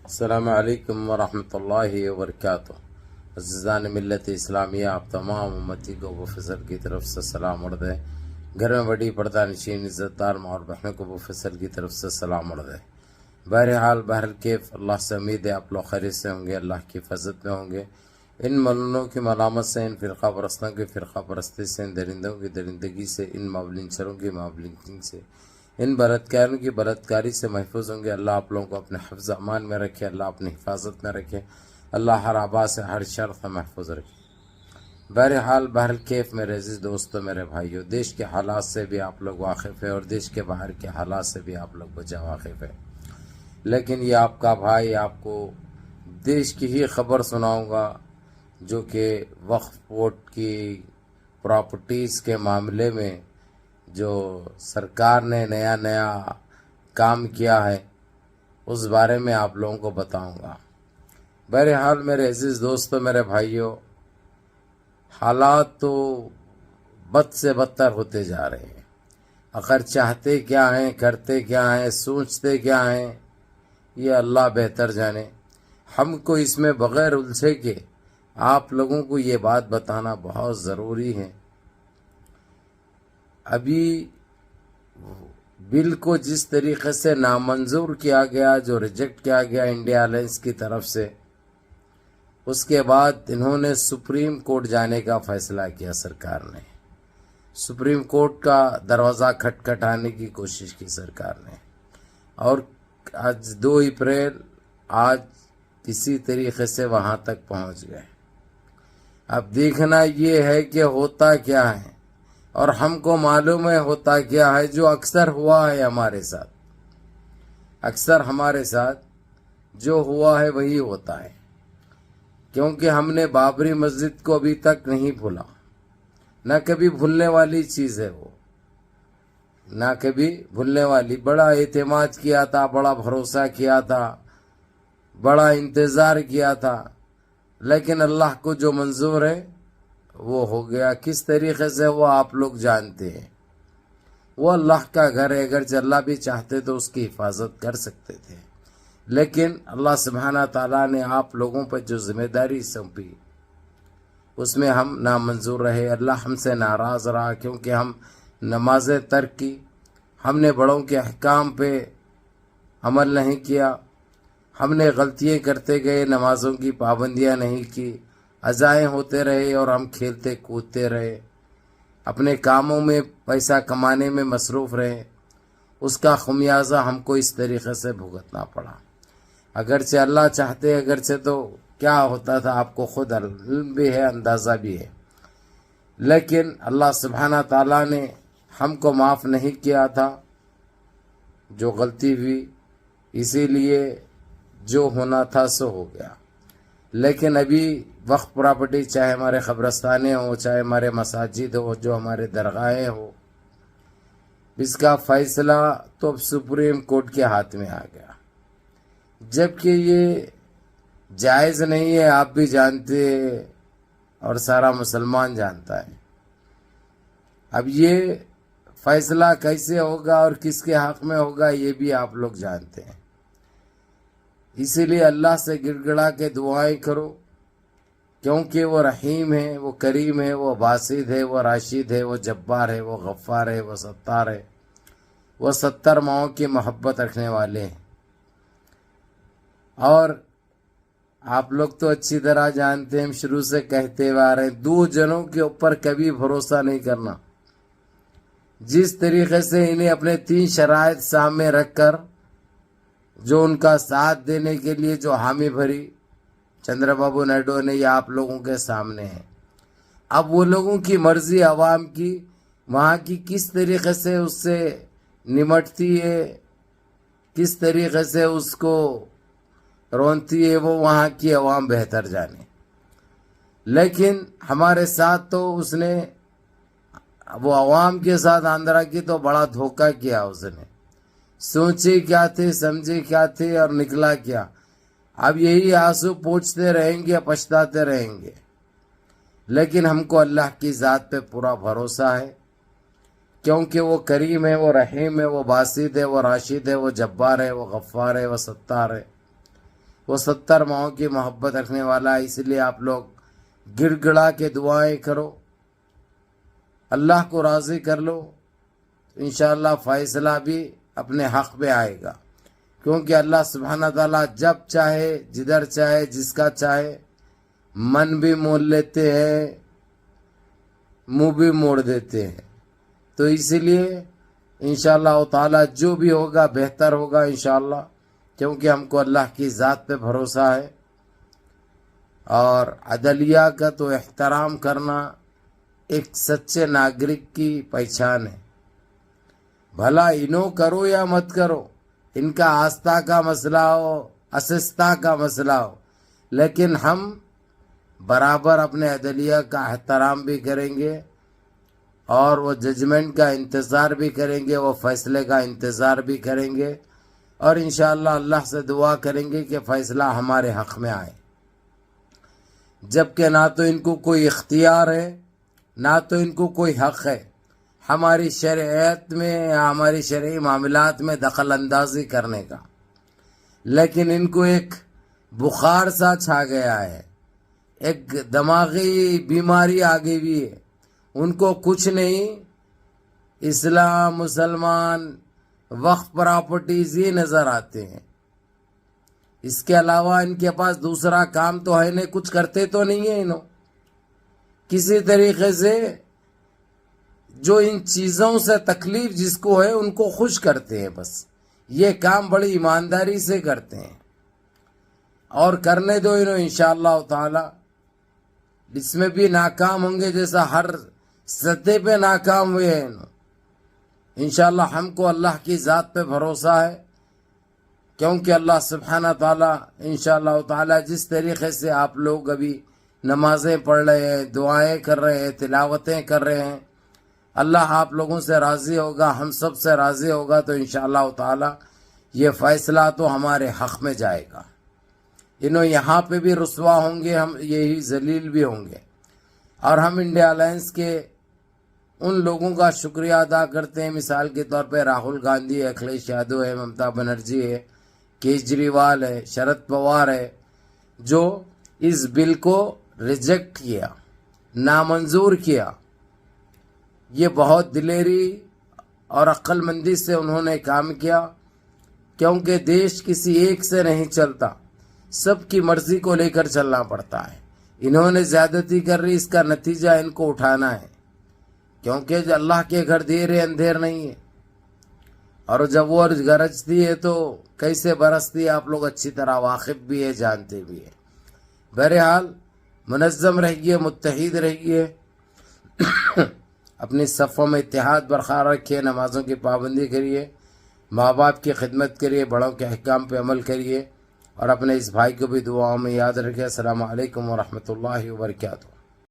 السلام علیکم ورحمۃ اللہ وبرکاتہ۔ عزیزان ملت اسلامیہ، آپ تمام امتی کو ابو فضل کی طرف سے سلام عرض ہے۔ گھر میں بڑی پردہ نشین عزت دار ماں اور بہنوں کو ابو فضل کی طرف سے سلام عرض ہے۔ بہرحال بہرکیف اللہ سے امید ہے آپ لوگ خیریت سے ہوں گے، اللہ کی حفاظت میں ہوں گے۔ ان ملنوں کی ملامت سے، ان فرقہ پرستوں کی فرقہ پرستی سے، ان درندوں کی درندگی سے، ان مابلنچروں کی مابلنچنگ سے، ان بلاتکاروں کی بلاتکاری سے محفوظ ہوں گے۔ اللہ آپ لوگوں کو اپنے حفظ امان میں رکھے، اللہ اپنی حفاظت میں رکھے، اللہ ہر آبا سے ہر شر سے محفوظ رکھے۔ بہرحال بہرکیف میرے عزیز دوستو، میرے بھائیو، دیش کے حالات سے بھی آپ لوگ واقف ہیں اور دیش کے باہر کے حالات سے بھی آپ لوگ بچا واقف ہے، لیکن یہ آپ کا بھائی آپ کو دیش کی ہی خبر سناؤں گا جو کہ وقف بورڈ کی پراپرٹیز کے معاملے میں جو سرکار نے نیا کام کیا ہے اس بارے میں آپ لوگوں کو بتاؤں گا۔ بہرحال میرے عزیز دوستو، میرے بھائیوں، حالات تو بد سے بدتر ہوتے جا رہے ہیں۔ اگر چاہتے کیا ہیں، کرتے کیا ہیں، سوچتے کیا ہیں، یہ اللہ بہتر جانے۔ ہم کو اس میں بغیر الجھے کے آپ لوگوں کو یہ بات بتانا بہت ضروری ہے۔ ابھی بل کو جس طریقے سے نامنظور کیا گیا، جو ریجیکٹ کیا گیا انڈیا الائنس کی طرف سے، اس کے بعد انہوں نے سپریم کورٹ جانے کا فیصلہ کیا۔ سرکار نے سپریم کورٹ کا دروازہ کھٹکھٹانے کی کوشش کی سرکار نے، اور آج 2 اپریل آج کسی طریقے سے وہاں تک پہنچ گئے۔ اب دیکھنا یہ ہے کہ ہوتا کیا ہے، اور ہم کو معلوم ہے ہوتا کیا ہے، جو اکثر ہوا ہے ہمارے ساتھ، اکثر ہمارے ساتھ جو ہوا ہے وہی ہوتا ہے، کیونکہ ہم نے بابری مسجد کو ابھی تک نہیں بھولا، نہ کبھی بھولنے والی چیز ہے وہ، نہ کبھی بھولنے والی۔ بڑا اعتماد کیا تھا، بڑا بھروسہ کیا تھا، بڑا انتظار کیا تھا، لیکن اللہ کو جو منظور ہے وہ ہو گیا۔ کس طریقے سے وہ آپ لوگ جانتے ہیں۔ وہ اللہ کا گھر ہے، اگرچہ اللہ بھی چاہتے تو اس کی حفاظت کر سکتے تھے، لیکن اللہ سبحانہ تعالیٰ نے آپ لوگوں پر جو ذمہ داری سونپی اس میں ہم نامنظور رہے۔ اللہ ہم سے ناراض رہا کیونکہ ہم نمازیں ترک کی، ہم نے بڑوں کے احکام پہ عمل نہیں کیا، ہم نے غلطیاں کرتے گئے، نمازوں کی پابندیاں نہیں کی، عزائیں ہوتے رہے اور ہم کھیلتے کودتے رہے، اپنے کاموں میں پیسہ کمانے میں مصروف رہے۔ اس کا خمیازہ ہم کو اس طریقے سے بھگتنا پڑا۔ اگرچہ اللہ چاہتے، اگرچہ تو کیا ہوتا تھا آپ کو خود علم بھی ہے، اندازہ بھی ہے، لیکن اللہ سبحانہ تعالیٰ نے ہم کو معاف نہیں کیا تھا جو غلطی ہوئی، اسی لیے جو ہونا تھا سو ہو گیا۔ لیکن ابھی وقف پراپرٹی، چاہے ہمارے قبرستانے ہوں، چاہے ہمارے مساجد ہو، جو ہمارے درگاہیں ہو، اس کا فیصلہ تو اب سپریم کورٹ کے ہاتھ میں آ گیا، جبکہ یہ جائز نہیں ہے، آپ بھی جانتے ہیں اور سارا مسلمان جانتا ہے۔ اب یہ فیصلہ کیسے ہوگا اور کس کے حق میں ہوگا یہ بھی آپ لوگ جانتے ہیں، اسی لیے اللہ سے گڑ گڑا کے دعائیں کرو، کیونکہ وہ رحیم ہے، وہ کریم ہے، وہ باسط ہے، وہ راشد ہے، وہ جبار ہے، وہ غفار ہے، وہ ستار ہے، وہ 70 ماؤں کی محبت رکھنے والے ہیں۔ اور آپ لوگ تو اچھی طرح جانتے ہیں، ہم شروع سے کہتے ہوئے آ رہے ہیں، 2 جنوں کے اوپر کبھی بھروسہ نہیں کرنا۔ جس طریقے سے انہیں اپنے 3 شرائط سامنے رکھ کر جو ان کا ساتھ دینے کے لیے جو حامی بھری چندر بابو نائیڈو نے، یہ آپ لوگوں کے سامنے ہے۔ اب وہ لوگوں کی مرضی، عوام کی، وہاں کی کس طریقے سے اس سے نمٹتی ہے، کس طریقے سے اس کو رونتی ہے، وہ وہاں کی عوام بہتر جانے۔ لیکن ہمارے ساتھ تو اس نے، وہ عوام کے ساتھ آندھرا کی تو بڑا دھوکہ کیا اس نے۔ سوچے کیا تھے، سمجھے کیا تھے اور نکلا کیا۔ اب یہی آنسو پوچھتے رہیں گے، پچھتاتے رہیں گے، لیکن ہم کو اللہ کی ذات پہ پورا بھروسہ ہے، کیونکہ وہ کریم ہے، وہ رحیم ہے، وہ باسط ہے، وہ راشد ہے، وہ جبار ہے، وہ غفار ہے، وہ ستار ہے۔ وہ 70 ماؤں کی محبت رکھنے والا ہے، اس لیے آپ لوگ گڑ گڑا کے دعائیں کرو، اللہ کو راضی کر لو، انشاءاللہ فیصلہ بھی اپنے حق میں آئے گا، کیونکہ اللہ سبحانہ تعالیٰ جب چاہے، جدھر چاہے، جس کا چاہے من بھی موڑ لیتے ہیں، منہ بھی موڑ دیتے ہیں۔ تو اسی لیے انشاءاللہ تعالیٰ جو بھی ہوگا بہتر ہوگا انشاءاللہ، کیونکہ ہم کو اللہ کی ذات پہ بھروسہ ہے، اور عدلیہ کا تو احترام کرنا ایک سچے ناگرک کی پہچان ہے۔ بھلا انہوں کرو یا مت کرو، ان کا آستھا کا مسئلہ ہو، اسستہ کا مسئلہ ہو، لیکن ہم برابر اپنے عدلیہ کا احترام بھی کریں گے، اور وہ ججمنٹ کا انتظار بھی کریں گے، وہ فیصلے کا انتظار بھی کریں گے، اور انشاءاللہ اللہ سے دعا کریں گے کہ فیصلہ ہمارے حق میں آئے، جبکہ نہ تو ان کو کوئی اختیار ہے، نہ تو ان کو کوئی حق ہے ہماری شریعت میں یا ہماری شرعی معاملات میں دخل اندازی کرنے کا، لیکن ان کو ایک بخار سا چھا گیا ہے، ایک دماغی بیماری آ گئی ہوئی ہے، ان کو کچھ نہیں، اسلام، مسلمان، وقف پراپرٹیز ہی نظر آتے ہیں، اس کے علاوہ ان کے پاس دوسرا کام تو ہے نہیں، کچھ کرتے تو نہیں ہیں انہوں، کسی طریقے سے جو ان چیزوں سے تکلیف جس کو ہے ان کو خوش کرتے ہیں، بس یہ کام بڑی ایمانداری سے کرتے ہیں، اور کرنے دو انہوں انشاءاللہ تعالی، اس میں بھی ناکام ہوں گے جیسا ہر سطح پہ ناکام ہوئے ہیں انہوں۔ انشاءاللہ ہم کو اللہ کی ذات پہ بھروسہ ہے، کیونکہ اللہ سبحانہ تعالیٰ انشاءاللہ تعالیٰ جس طریقے سے آپ لوگ ابھی نمازیں پڑھ رہے ہیں، دعائیں کر رہے ہیں، تلاوتیں کر رہے ہیں، اللہ آپ لوگوں سے راضی ہوگا، ہم سب سے راضی ہوگا، تو انشاءاللہ تعالیٰ یہ فیصلہ تو ہمارے حق میں جائے گا، انہوں یہاں پہ بھی رسوا ہوں گے، ہم یہی ذلیل بھی ہوں گے، اور ہم انڈیا الائنس کے ان لوگوں کا شکریہ ادا کرتے ہیں، مثال کے طور پہ راہل گاندھی ہے، اکھلیش یادو ہے، ممتا بنرجی ہے، کیجریوال ہے، شرد پوار ہے، جو اس بل کو ریجیکٹ کیا، نامنظور کیا۔ یہ بہت دلیری اور عقل مندی سے انہوں نے کام کیا، کیونکہ دیش کسی ایک سے نہیں چلتا، سب کی مرضی کو لے کر چلنا پڑتا ہے۔ انہوں نے زیادتی کر رہی، اس کا نتیجہ ان کو اٹھانا ہے، کیونکہ جو اللہ کے گھر دیر ہے اندھیر نہیں ہے، اور جب وہ گرجتی ہے تو کیسے برستی ہے آپ لوگ اچھی طرح واقف بھی ہے، جانتے بھی ہے۔ بہرحال منظم رہیے، متحد رہیے، اپنی صفوں میں اتحاد برقرار رکھیے، نمازوں کی پابندی کریے، ماں باپ کی خدمت کریے، بڑوں کے احکام پہ عمل کریے، اور اپنے اس بھائی کو بھی دعاؤں میں یاد رکھیے۔ السلام علیکم ورحمۃ اللہ وبرکاتہ۔